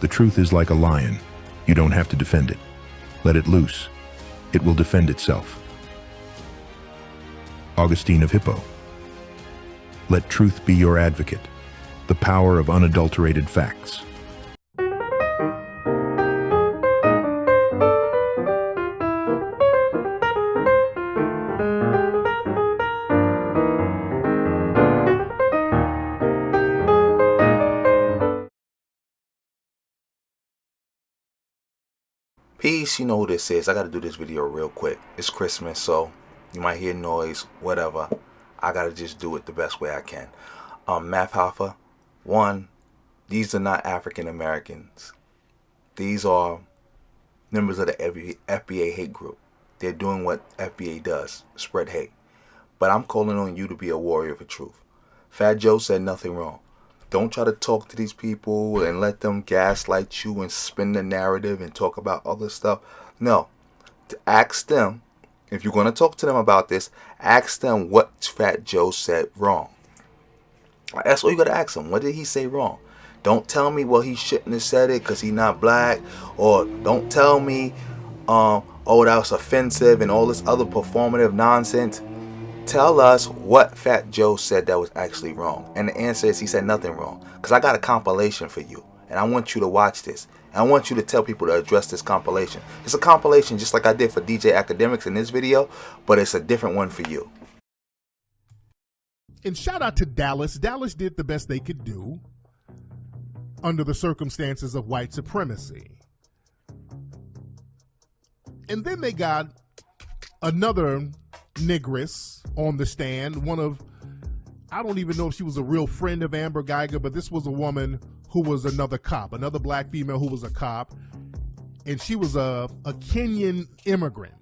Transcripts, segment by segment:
The truth is like a lion. You don't have to defend it. Let it loose. It will defend itself. Augustine of Hippo. Let truth be your advocate. The power of unadulterated facts. Peace, you know who this is. I gotta do this video real quick. It's Christmas, so you might hear noise, whatever. I gotta just do it the best way I can. Math Hoffa, one, these are not African Americans. These are members of the FBA hate group. They're doing what FBA does, spread hate. But I'm calling on you to be a warrior for truth. Fat Joe said nothing wrong. Don't try to talk to these people and let them gaslight you and spin the narrative and talk about other stuff. No. To ask them, if you're going to talk to them about this, ask them what Fat Joe said wrong. That's all you got to ask him. What did he say wrong? Don't tell me, well, he shouldn't have said it because he's not black. Or don't tell me, oh, that was offensive and all this other performative nonsense. Tell us what Fat Joe said that was actually wrong. And the answer is he said nothing wrong. Because I got a compilation for you. And I want you to watch this. And I want you to tell people to address this compilation. It's a compilation just like I did for DJ Academics in this video. But it's a different one for you. And shout out to Dallas. Dallas did the best they could do under the circumstances of white supremacy. And then they got another negress on the stand, one of, I don't even know if she was a real friend of Amber Geiger, but this was a woman who was another cop, another black female who was a cop, and she was a Kenyan immigrant.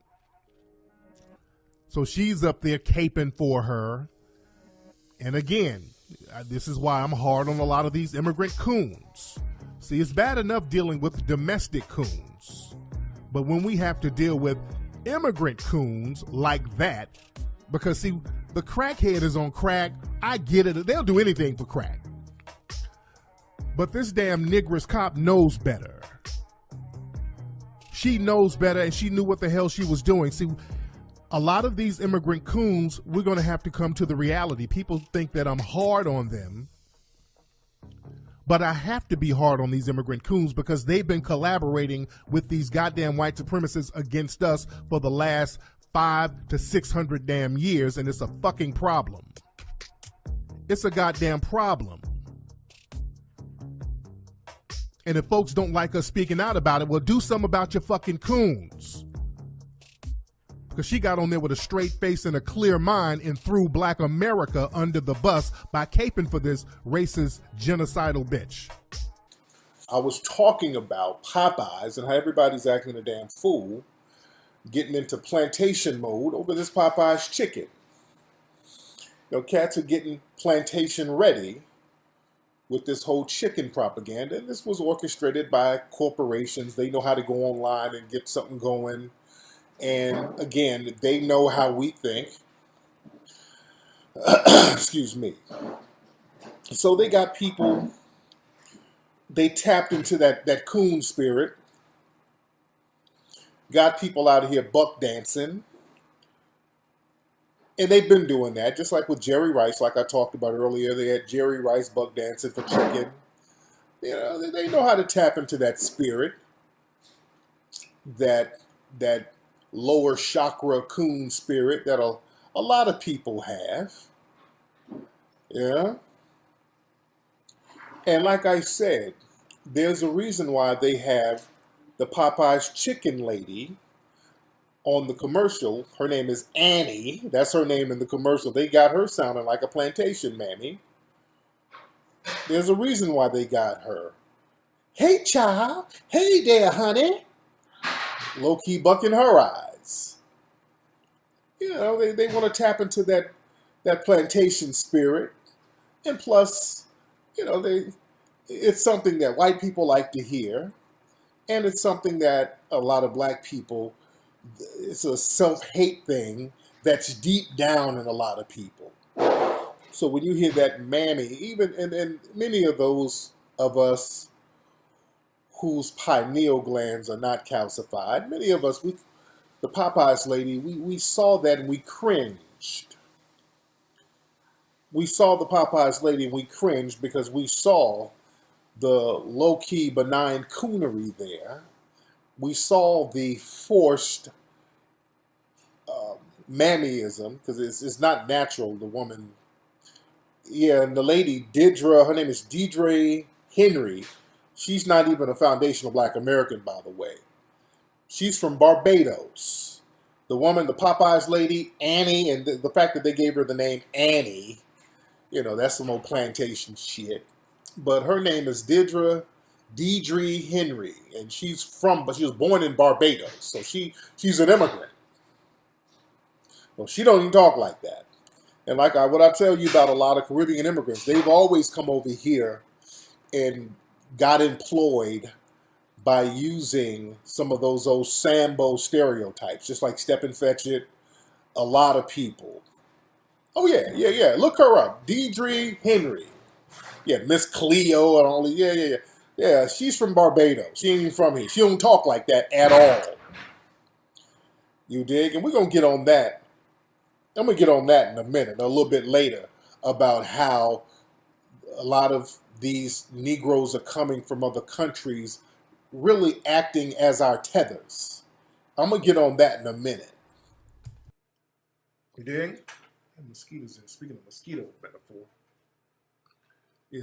So she's up there caping for her. And again, this is why I'm hard on a lot of these immigrant coons. See, it's bad enough dealing with domestic coons, but when we have to deal with immigrant coons like that, because see, the crackhead is on crack. I get it. They'll do anything for crack. But this damn negress cop knows better. She knows better, and she knew what the hell she was doing. See, a lot of these immigrant coons, we're going to have to come to the reality. People think that I'm hard on them, but I have to be hard on these immigrant coons because they've been collaborating with these goddamn white supremacists against us for the last 500 to 600 damn years, and it's a fucking problem. It's a goddamn problem. And if folks don't like us speaking out about it, well, do something about your fucking coons. Because she got on there with a straight face and a clear mind and threw black America under the bus by caping for this racist, genocidal bitch. I was talking about Popeyes and how everybody's acting a damn fool, getting into plantation mode over this Popeyes chicken. You know, cats are getting plantation ready with this whole chicken propaganda. And this was orchestrated by corporations. They know how to go online and get something going. And again, they know how we think. Excuse me. So they got people, they tapped into that coon spirit. Got people out of here buck dancing. And they've been doing that, just like with Jerry Rice, like I talked about earlier. They had Jerry Rice buck dancing for chicken. You know, they know how to tap into that spirit, that lower chakra coon spirit that a lot of people have. Yeah. And like I said, there's a reason why they have the Popeyes chicken lady on the commercial. Her name is Annie. That's her name in the commercial. They got her sounding like a plantation mammy. There's a reason why they got her. Hey, child. Hey there, honey. Low-key bucking her eyes. You know, they want to tap into that plantation spirit. And plus, you know, it's something that white people like to hear. And it's something that a lot of black people, it's a self-hate thing that's deep down in a lot of people. So when you hear that mammy, even and many of those of us whose pineal glands are not calcified. Many of us, the Popeyes lady, we saw that and we cringed. We saw the Popeyes lady and we cringed because we saw the low-key benign coonery there. We saw the forced mammyism, because it's not natural, the woman. Yeah, and the lady, Deirdre, her name is Deirdre Henry. She's not even a foundational Black American, by the way. She's from Barbados. The woman, the Popeyes lady, Annie, and the fact that they gave her the name Annie, that's some old plantation shit. But her name is Deirdre Henry, and but she was born in Barbados, so she's an immigrant. Well, she don't even talk like that. And what I tell you about a lot of Caribbean immigrants, they've always come over here and got employed by using some of those old Sambo stereotypes, just like Step and Fetch It, a lot of people. Oh, yeah. Look her up. Deirdre Henry. Yeah, Miss Cleo and all these. Yeah. Yeah, she's from Barbados. She ain't even from here. She don't talk like that at all. You dig? And we're going to get on that. I'm going to get on that in a minute, a little bit later, about how a lot of these Negroes are coming from other countries, really acting as our tethers. I'm going to get on that in a minute. You dig? And mosquitoes, and speaking of mosquito metaphor,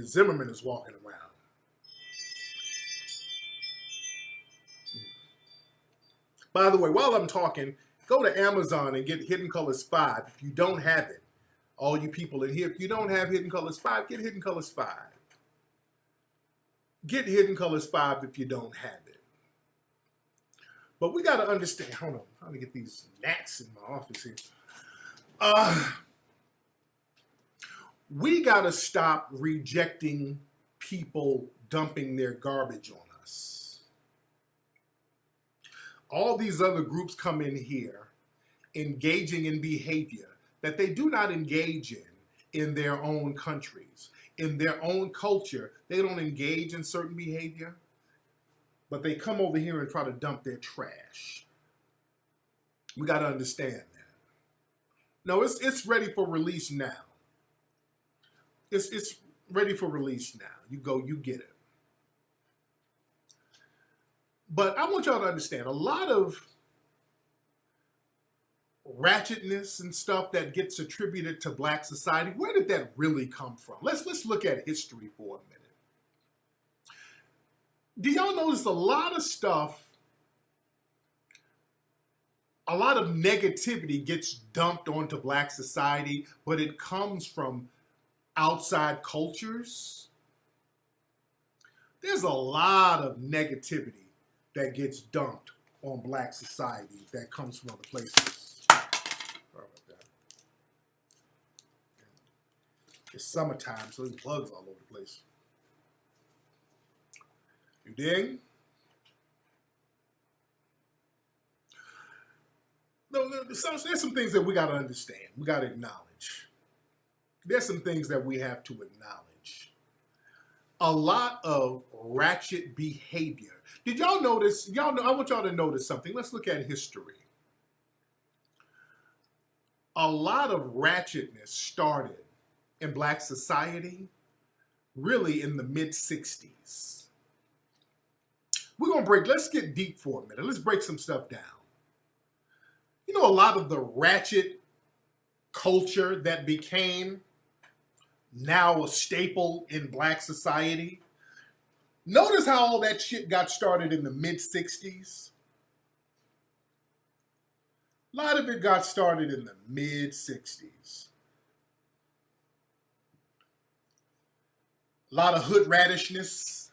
Zimmerman is walking around. By the way, while I'm talking, go to Amazon and get Hidden Colors 5 if you don't have it. All you people in here, if you don't have Hidden Colors 5, get Hidden Colors 5. Get Hidden Colors 5 if you don't have it. But we got to understand, hold on, I'm trying to get these gnats in my office here. We got to stop rejecting people dumping their garbage on us. All these other groups come in here engaging in behavior that they do not engage in their own countries. In their own culture, they don't engage in certain behavior, but they come over here and try to dump their trash. We got to understand that. No, it's ready for release now. It's ready for release now. You go, you get it. But I want y'all to understand, a lot of ratchetness and stuff that gets attributed to Black society, where did that really come from? Let's look at history for a minute. Do y'all notice a lot of stuff, a lot of negativity gets dumped onto Black society, but it comes from outside cultures? There's a lot of negativity that gets dumped on Black society that comes from other places. Sorry about that. It's summertime, so there's bugs all over the place. You dig? No, there's some things that we got to understand. We got to acknowledge. There's some things that we have to acknowledge. A lot of ratchet behavior. Did y'all notice? I want y'all to notice something. Let's look at history. A lot of ratchetness started in Black society really in the mid-60s. We're going to let's get deep for a minute. Let's break some stuff down. You know, a lot of the ratchet culture that became now a staple in Black society. Notice how all that shit got started in the mid-60s. A lot of it got started in the mid-60s. A lot of hood radishness.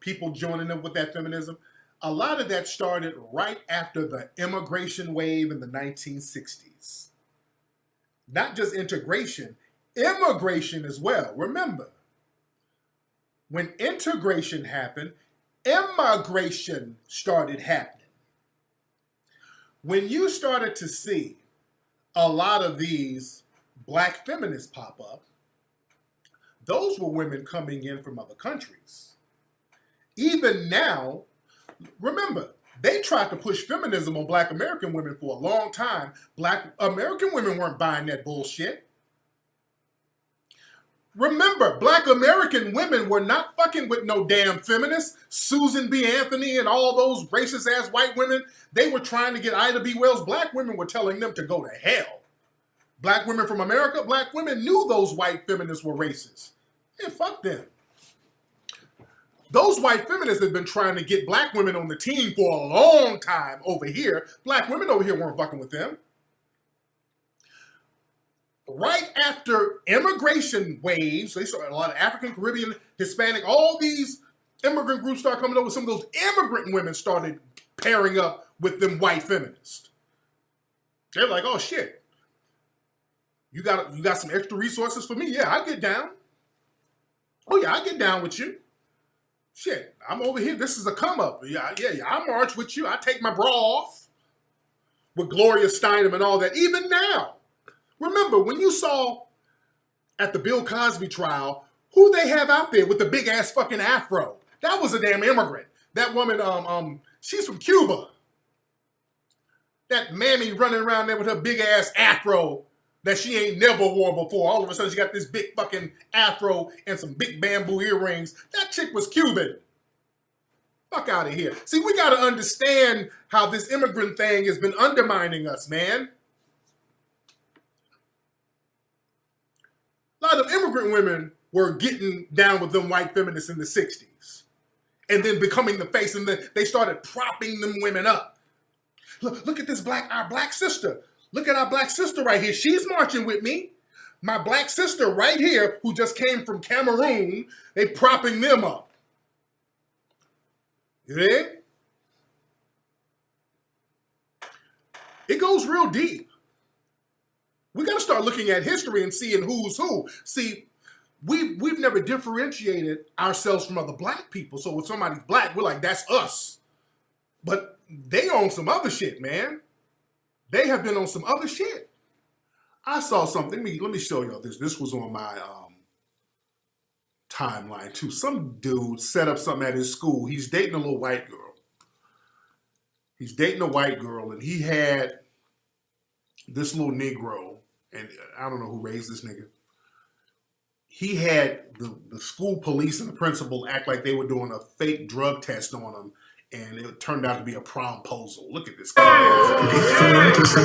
People joining up with that feminism. A lot of that started right after the immigration wave in the 1960s. Not just integration, immigration as well. Remember, when integration happened, immigration started happening. When you started to see a lot of these Black feminists pop up, those were women coming in from other countries. Even now, remember, they tried to push feminism on black American women for a long time. Black American women weren't buying that bullshit. Remember, black American women were not fucking with no damn feminists. Susan B. Anthony and all those racist ass white women, they were trying to get Ida B. Wells. Black women were telling them to go to hell. Black women from America, black women knew those white feminists were racist. Yeah, fuck them. Those white feminists have been trying to get black women on the team for a long time over here. Black women over here weren't fucking with them. Right after immigration waves, they saw a lot of African, Caribbean, Hispanic, all these immigrant groups started coming over. Some of those immigrant women started pairing up with them white feminists. They're like, oh shit, you got some extra resources for me? Yeah, I get down. Oh yeah, I get down with you. Shit, I'm over here. This is a come up. Yeah, I march with you. I take my bra off with Gloria Steinem and all that. Even now. Remember, when you saw at the Bill Cosby trial, who they have out there with the big ass fucking afro? That was a damn immigrant. That woman, she's from Cuba. That mammy running around there with her big ass afro that she ain't never wore before. All of a sudden, she got this big fucking afro and some big bamboo earrings. That chick was Cuban. Fuck out of here. See, we got to understand how this immigrant thing has been undermining us, man. A lot of immigrant women were getting down with them white feminists in the 60s and then becoming the face, and then they started propping them women up. Look at this our black sister. Look at our black sister right here. She's marching with me. My black sister right here, who just came from Cameroon, they propping them up. You dig? It goes real deep. We got to start looking at history and seeing who's who. See, we've never differentiated ourselves from other black people. So when somebody's black, we're like, that's us. But they on some other shit, man. They have been on some other shit. I saw something. Let me show y'all this. This was on my timeline too. Some dude set up something at his school. He's dating a little white girl. He's dating a white girl, and he had this little Negro. And I don't know who raised this nigga. He had the school police and the principal act like they were doing a fake drug test on him, and it turned out to be a promposal. Look at this guy. Look at this.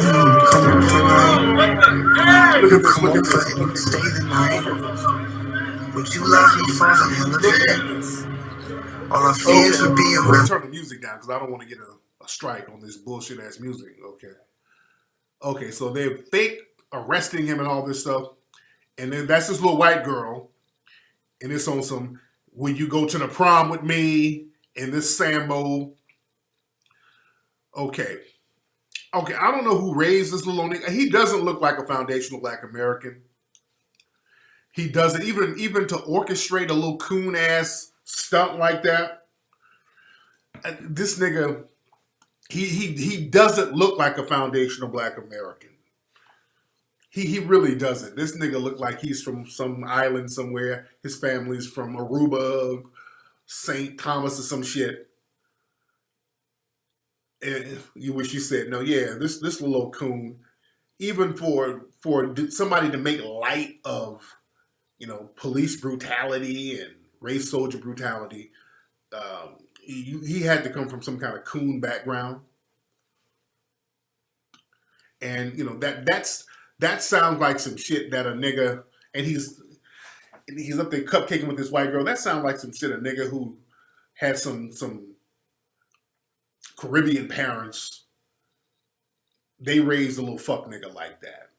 Look at this. Stay the night. Would you love me for the hell of it? All our fears would be around. Turn the music down because I don't want to get a strike on this bullshit ass music. Okay, so they're fake arresting him and all this stuff. And then that's this little white girl. And it's on some, will you go to the prom with me? And this Sambo. Okay, I don't know who raised this little nigga. He doesn't look like a foundational black American. He doesn't, even to orchestrate a little coon ass stunt like that. This nigga, he doesn't look like a foundational black American. He really doesn't. This nigga look like he's from some island somewhere. His family's from Aruba, St. Thomas or some shit. And you wish you said, no, yeah, this little coon, even for somebody to make light of, police brutality and race soldier brutality, he had to come from some kind of coon background. And, that sounds like some shit that a nigga, and he's up there cupcaking with this white girl. That sounds like some shit a nigga who had some Caribbean parents, they raised a little fuck nigga like that.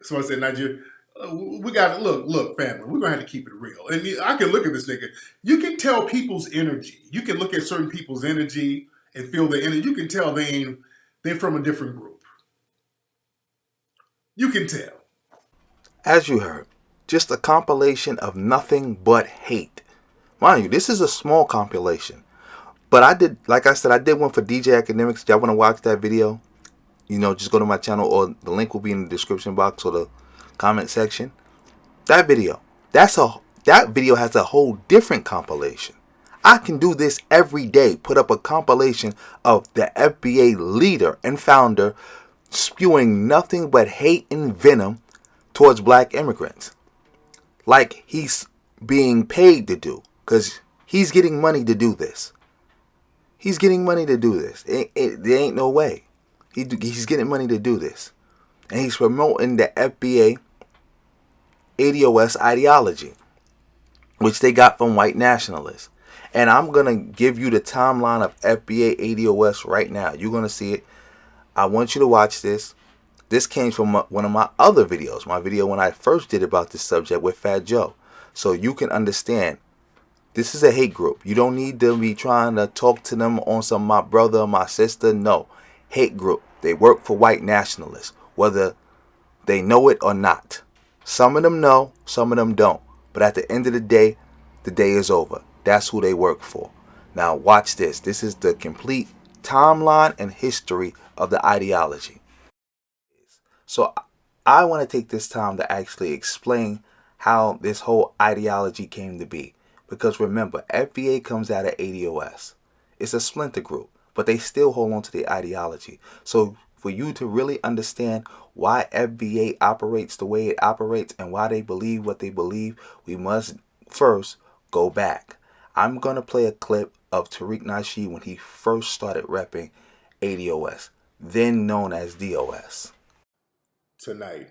So I said, Nigeria, we got to look, family, we're going to have to keep it real. And I can look at this nigga. You can tell people's energy. You can look at certain people's energy and feel the energy. You can tell they're from a different group. You can tell. As you heard, just a compilation of nothing but hate. Mind you, this is a small compilation. But I did one for DJ Academics. If y'all want to watch that video, just go to my channel, or the link will be in the description box or the comment section. That That video has a whole different compilation. I can do this every day. Put up a compilation of the FBA leader and founder spewing nothing but hate and venom towards black immigrants. Like he's being paid to do. Because he's getting money to do this. He's getting money to do this. There ain't no way. He's getting money to do this. And he's promoting the FBA ADOS ideology, which they got from white nationalists. And I'm going to give you the timeline of FBA ADOS right now. You're going to see it. I want you to watch this. This came from one of my other videos. My video when I first did about this subject with Fat Joe. So you can understand. This is a hate group. You don't need to be trying to talk to them on some my brother, my sister. No. Hate group. They work for white nationalists. Whether they know it or not. Some of them know. Some of them don't. But at the end of the day is over. That's who they work for. Now watch this. This is the complete timeline and history of the ideology. So I want to take this time to actually explain how this whole ideology came to be. Because remember, FBA comes out of ADOS. It's a splinter group, but they still hold on to the ideology. So for you to really understand why FBA operates the way it operates and why they believe what they believe, we must first go back. I'm going to play a clip of Tariq Nasheed when he first started repping ADOS, then known as DOS. Tonight.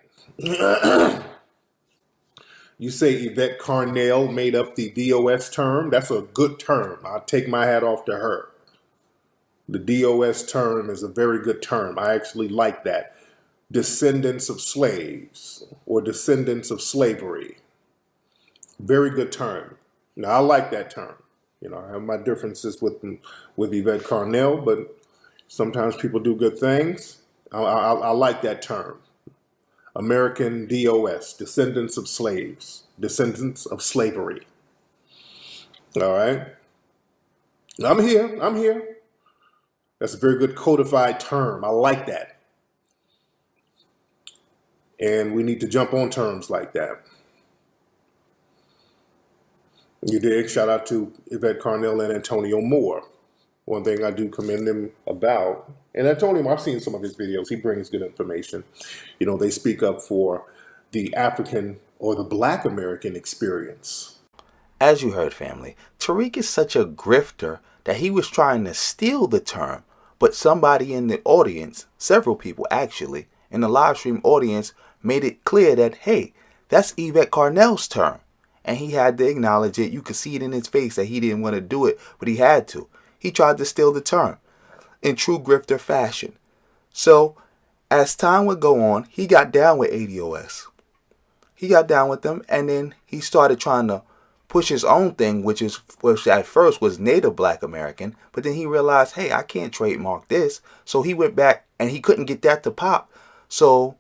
You say Yvette Carnell made up the DOS term. That's a good term. I'll take my hat off to her. The DOS term is a very good term. I actually like that. Descendants of slaves or descendants of slavery. Very good term. Now, I like that term. You know, I have my differences with Yvette Carnell, but sometimes people do good things. I like that term. American DOS, descendants of slaves, descendants of slavery. All right. I'm here. That's a very good codified term. I like that. And we need to jump on terms like that. You dig? Shout out to Yvette Carnell and Antonio Moore. One thing I do commend them about, and Antonio, I've seen some of his videos. He brings good information. You know, they speak up for the African or the Black American experience. As you heard, family, Tariq is such a grifter that he was trying to steal the term, but somebody in the audience, several people actually, in the live stream audience, made it clear that, hey, that's Yvette Carnell's term. And he had to acknowledge it. You could see it in his face that he didn't want to do it, but he had to. He tried to steal the term in true grifter fashion. So, as time would go on, he got down with ADOS. He got down with them, and then he started trying to push his own thing, which at first was Native Black American, but then he realized, hey, I can't trademark this. So he went back, and he couldn't get that to pop. So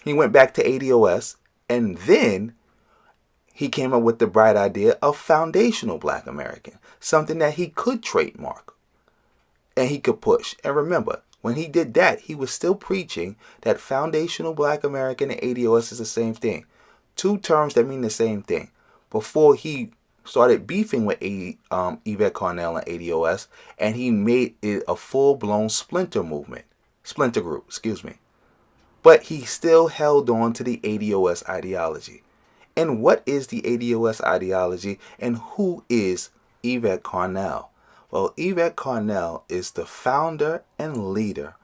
he went back to ADOS, and then he came up with the bright idea of foundational Black American, something that he could trademark and he could push. And remember, when he did that, he was still preaching that foundational Black American and ADOS is the same thing. Two terms that mean the same thing. Before he started beefing with Yvette Carnell and ADOS, and he made it a full-blown splinter group, excuse me. But he still held on to the ADOS ideology. And what is the ADOS ideology, and who is Yvette Carnell? Well, Yvette Carnell is the founder and leader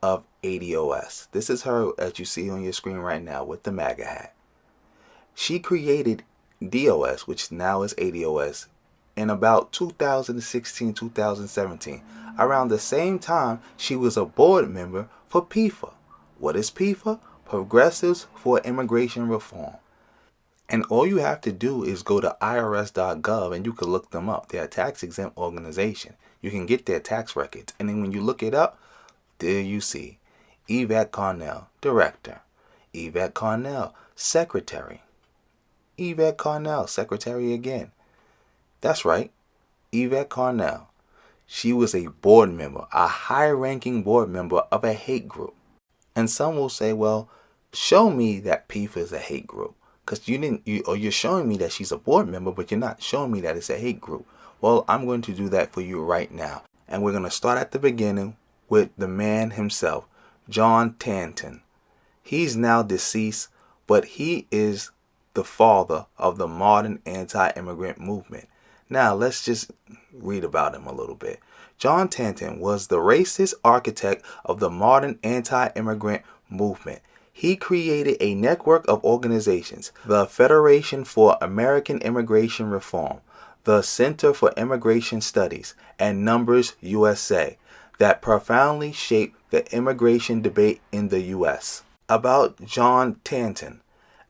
of ADOS. This is her, as you see on your screen right now, with the MAGA hat. She created DOS, which now is ADOS, in about 2016, 2017. Around the same time, she was a board member for PIFA. What is PIFA? Progressives for Immigration Reform. And all you have to do is go to irs.gov and you can look them up. They're a tax-exempt organization. You can get their tax records. And then when you look it up, there you see Yvette Carnell, Director. Yvette Carnell, Secretary. Yvette Carnell, Secretary again. That's right, Yvette Carnell. She was a board member, a high-ranking board member of a hate group. And some will say, well, show me that PIFA is a hate group. Because you're showing me that she's a board member, but you're not showing me that it's a hate group. Well, I'm going to do that for you right now. And we're going to start at the beginning with the man himself, John Tanton. He's now deceased, but he is the father of the modern anti-immigrant movement. Now, let's just read about him a little bit. John Tanton was the racist architect of the modern anti-immigrant movement. He created a network of organizations, the Federation for American Immigration Reform, the Center for Immigration Studies, and Numbers USA, that profoundly shaped the immigration debate in the U.S. About John Tanton.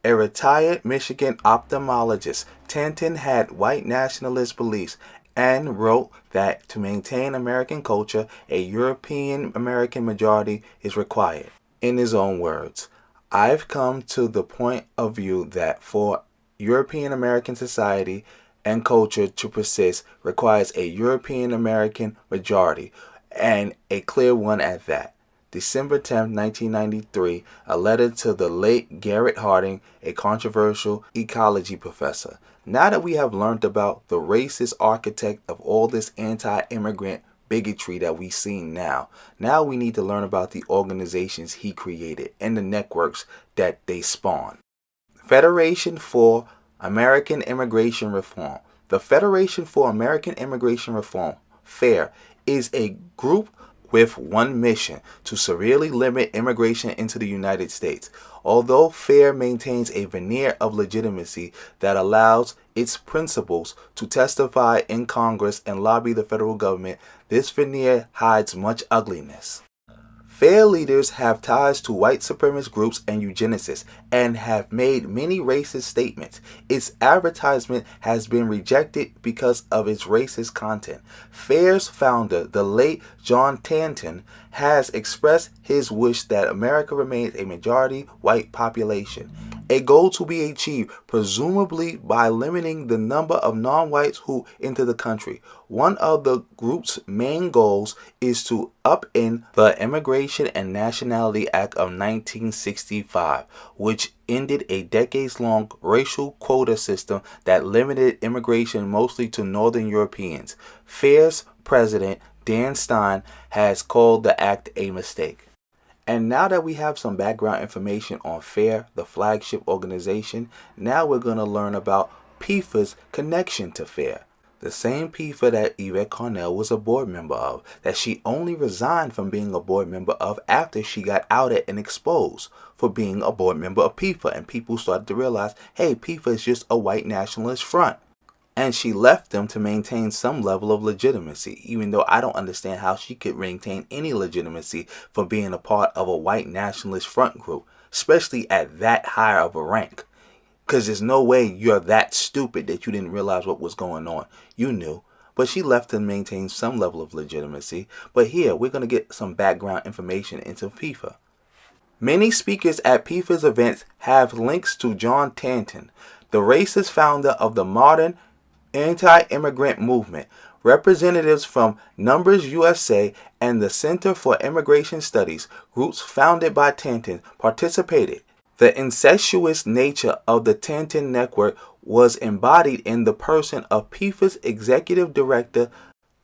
A retired Michigan ophthalmologist, Tanton had white nationalist beliefs and wrote that to maintain American culture, a European American majority is required. In his own words, I've come to the point of view that for European American society and culture to persist requires a European American majority, and a clear one at that. December 10, 1993, a letter to the late Garrett Harding, a controversial ecology professor. Now that we have learned about the racist architect of all this anti-immigrant bigotry that we see now we need to learn about the organizations he created and the networks that they spawned. Federation for American Immigration Reform. The Federation for American Immigration Reform, FAIR, is a group with one mission: to severely limit immigration into the United States. Although FAIR maintains a veneer of legitimacy that allows its principals to testify in Congress and lobby the federal government, this veneer hides much ugliness. FAIR leaders have ties to white supremacist groups and eugenicists and have made many racist statements. Its advertisement has been rejected because of its racist content. FAIR's founder, the late John Tanton, has expressed his wish that America remains a majority white population, a goal to be achieved presumably by limiting the number of non-whites who enter the country. One of the group's main goals is to upend the Immigration and Nationality Act of 1965, which ended a decades-long racial quota system that limited immigration mostly to Northern Europeans. FAIR's president, Dan Stein, has called the act a mistake. And now that we have some background information on FAIR, the flagship organization, now we're going to learn about PIFA's connection to FAIR. The same PIFA that Yvette Carnell was a board member of, that she only resigned from being a board member of after she got outed and exposed for being a board member of PIFA. And people started to realize, hey, PIFA is just a white nationalist front. And she left them to maintain some level of legitimacy, even though I don't understand how she could maintain any legitimacy for being a part of a white nationalist front group, especially at that high of a rank. Because there's no way you're that stupid that you didn't realize what was going on. You knew. But she left to maintain some level of legitimacy. But here, we're going to get some background information into PIFA. Many speakers at PIFA's events have links to John Tanton, the racist founder of the modern anti-immigrant movement. Representatives from Numbers USA and the Center for Immigration Studies, groups founded by Tanton, participated. The incestuous nature of the Tanton network was embodied in the person of PIFA's executive director,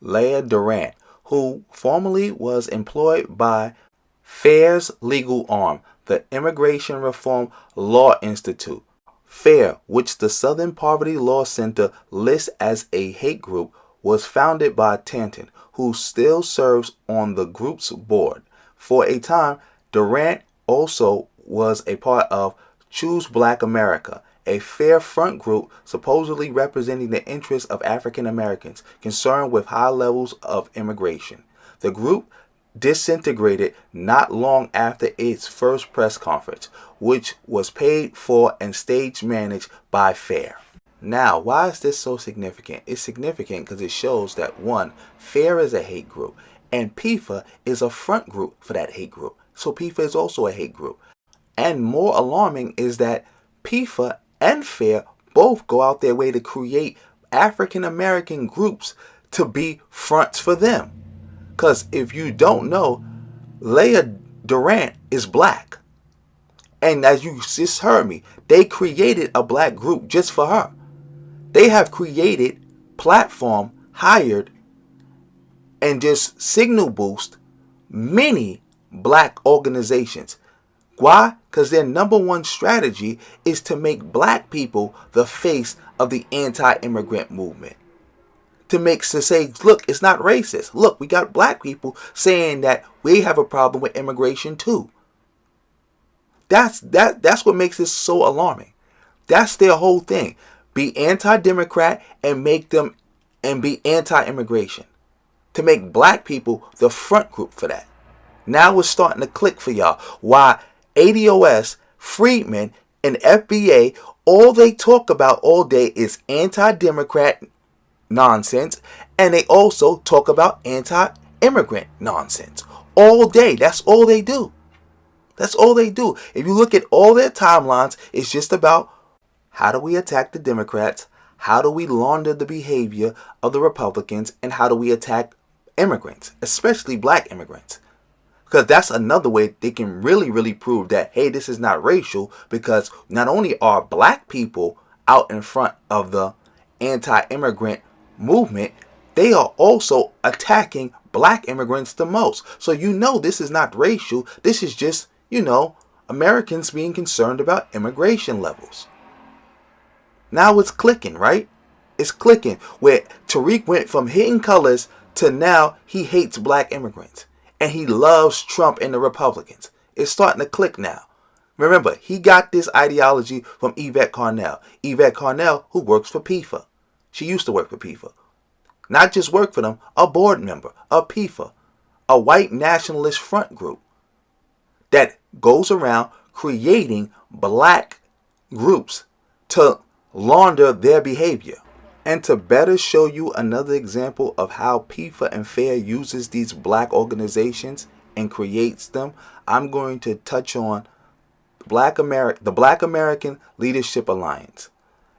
Leah Durant, who formerly was employed by FAIR's legal arm, the Immigration Reform Law Institute. FAIR, which the Southern Poverty Law Center lists as a hate group, was founded by Tanton, who still serves on the group's board. For a time, Durant also was a part of Choose Black America, a FAIR front group supposedly representing the interests of African Americans concerned with high levels of immigration. The group disintegrated not long after its first press conference, which was paid for and stage managed by FAIR. Now, why is this so significant? It's significant because it shows that, one, FAIR is a hate group, and PIFA is a front group for that hate group. So PIFA is also a hate group. And more alarming is that PIFA and FAIR both go out their way to create African American groups to be fronts for them. Because if you don't know, Leah Durant is black. And as you just heard me, they created a black group just for her. They have created, platform, hired, and just signal boost many black organizations. Why? Because their number one strategy is to make black people the face of the anti-immigrant movement. To say, look, it's not racist. Look, we got black people saying that we have a problem with immigration too. That's what makes this so alarming. That's their whole thing. Be anti-democrat and be anti-immigration. To make black people the front group for that. Now it's starting to click for y'all. Why ADOS, Friedman, and FBA, all they talk about all day is anti-democrat nonsense, and they also talk about anti-immigrant nonsense all day. That's all they do. That's all they do. If you look at all their timelines, it's just about how do we attack the Democrats, how do we launder the behavior of the Republicans, and how do we attack immigrants, especially black immigrants. Because that's another way they can really, really prove that, hey, this is not racial, because not only are black people out in front of the anti-immigrant movement, they are also attacking black immigrants the most. So this is not racial. This is just, Americans being concerned about immigration levels. Now it's clicking, right? It's clicking where Tariq went from hitting colors to now he hates black immigrants. And he loves Trump and the Republicans. It's starting to click now. Remember, he got this ideology from Yvette Carnell. Yvette Carnell, who works for PIFA. She used to work for PIFA. Not just work for them, a board member of PIFA. A white nationalist front group that goes around creating black groups to launder their behavior. And to better show you another example of how PIFA and FAIR uses these black organizations and creates them, I'm going to touch on the Black American Leadership Alliance.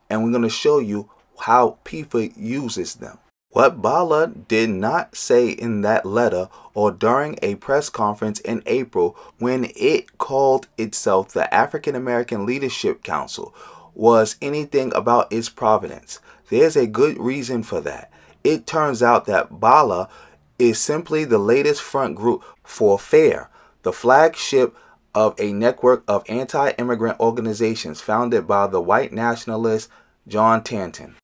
And we're going to show you how PIFA uses them. What Bala did not say in that letter or during a press conference in April when it called itself the African American Leadership Council was anything about its provenance. There's a good reason for that. It turns out that Bala is simply the latest front group for FAIR, the flagship of a network of anti-immigrant organizations founded by the white nationalist John Tanton.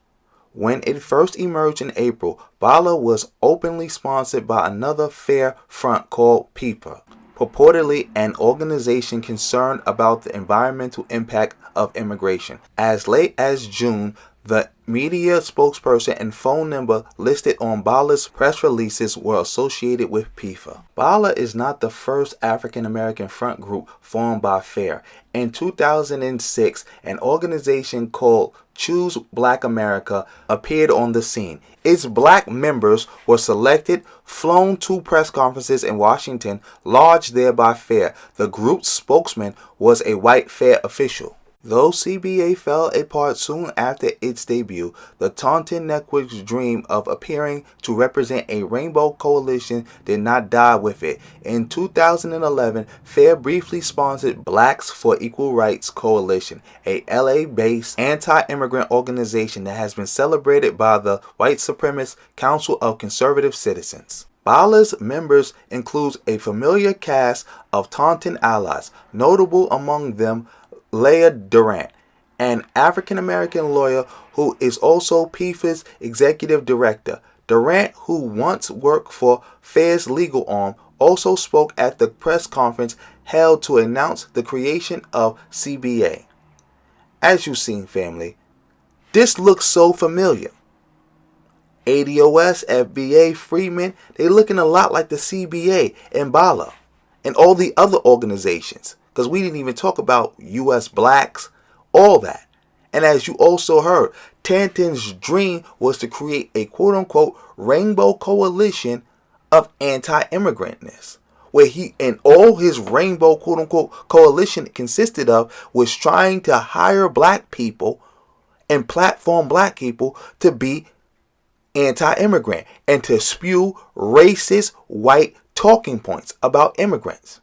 When it first emerged in April, Bala was openly sponsored by another FAIR front called PIPA, purportedly an organization concerned about the environmental impact of immigration. As late as June, the media spokesperson and phone number listed on Bala's press releases were associated with PIFA. Bala is not the first African American front group formed by FAIR. In 2006, an organization called Choose Black America appeared on the scene. Its black members were selected, flown to press conferences in Washington, lodged there by FAIR. The group's spokesman was a white FAIR official. Though CBA fell apart soon after its debut, the Taunton Network's dream of appearing to represent a rainbow coalition did not die with it. In 2011, FAIR briefly sponsored Blacks for Equal Rights Coalition, a LA-based anti-immigrant organization that has been celebrated by the white supremacist Council of Conservative Citizens. Bala's members include a familiar cast of Taunton allies, notable among them Leah Durant, an African-American lawyer who is also PIFA's executive director. Durant, who once worked for FAIR's legal arm, also spoke at the press conference held to announce the creation of CBA. As you've seen, family, this looks so familiar. ADOS, FBA, Freeman, they're looking a lot like the CBA and Bala and all the other organizations. Because we didn't even talk about U.S. blacks, all that. And as you also heard, Tanton's dream was to create a quote-unquote rainbow coalition of anti-immigrantness. Where he and all his rainbow quote-unquote coalition consisted of was trying to hire black people and platform black people to be anti-immigrant and to spew racist white talking points about immigrants.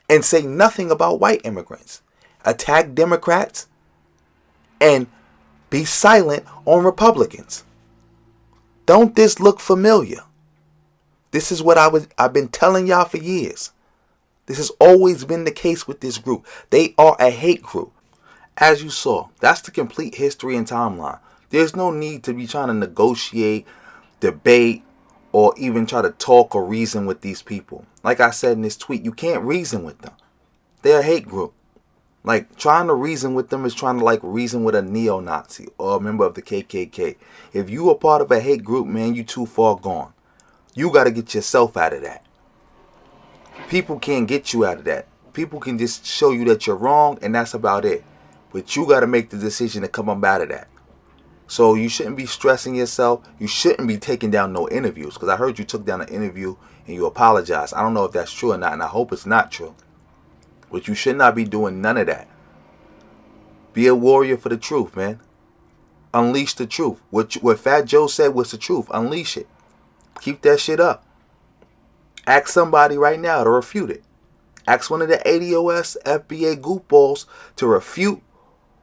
and say nothing about white immigrants. Attack Democrats and be silent on Republicans. Don't this look familiar? This is what I've been telling y'all for years. This has always been the case with this group. They are a hate group. As you saw, that's the complete history and timeline. There's no need to be trying to negotiate, debate, or even try to talk or reason with these people. Like I said in this tweet, you can't reason with them. They're a hate group. Like, trying to reason with them is trying to, like, reason with a neo-Nazi or a member of the KKK. If you are part of a hate group, man, you too far gone. You got to get yourself out of that. People can't get you out of that. People can just show you that you're wrong, and that's about it. But you got to make the decision to come up out of that. So you shouldn't be stressing yourself. You shouldn't be taking down no interviews. Because I heard you took down an interview and you apologized. I don't know if that's true or not, and I hope it's not true. But you should not be doing none of that. Be a warrior for the truth, man. Unleash the truth. What Fat Joe said was the truth. Unleash it. Keep that shit up. Ask somebody right now to refute it. Ask one of the ADOS FBA goofballs to refute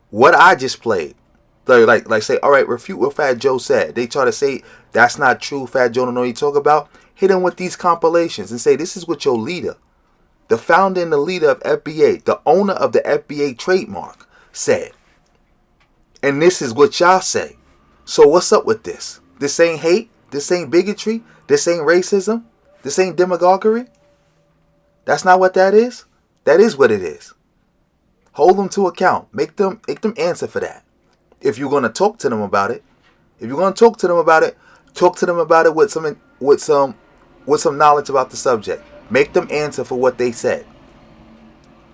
what I just played. Like say, all right, refute what Fat Joe said. They try to say that's not true. Fat Joe don't know what you talk about. Hit him with these compilations and say this is what your leader, the founder and the leader of FBA, the owner of the FBA trademark, said. And this is what y'all say. So what's up with this? This ain't hate. This ain't bigotry. This ain't racism. This ain't demagoguery. That's not what that is. That is what it is. Hold them to account. Make them answer for that. If you're gonna talk to them about it, talk to them about it with some knowledge about the subject. Make them answer for what they said.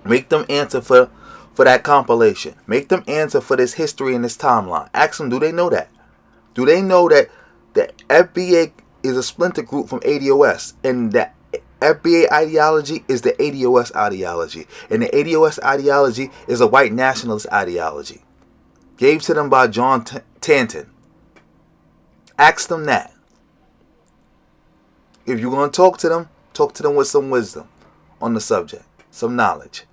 Make them answer for that compilation. Make them answer for this history and this timeline. Ask them, do they know that? Do they know that the FBA is a splinter group from ADOS, and that FBA ideology is the ADOS ideology, and the ADOS ideology is a white nationalist ideology, gave to them by John Tanton. Ask them that. If you're going to talk to them with some wisdom on the subject, some knowledge.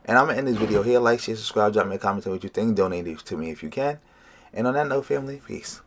And I'm going to end this video here. Like, share, subscribe, drop me a comment on what you think. Donate it to me if you can. And on that note, family, peace.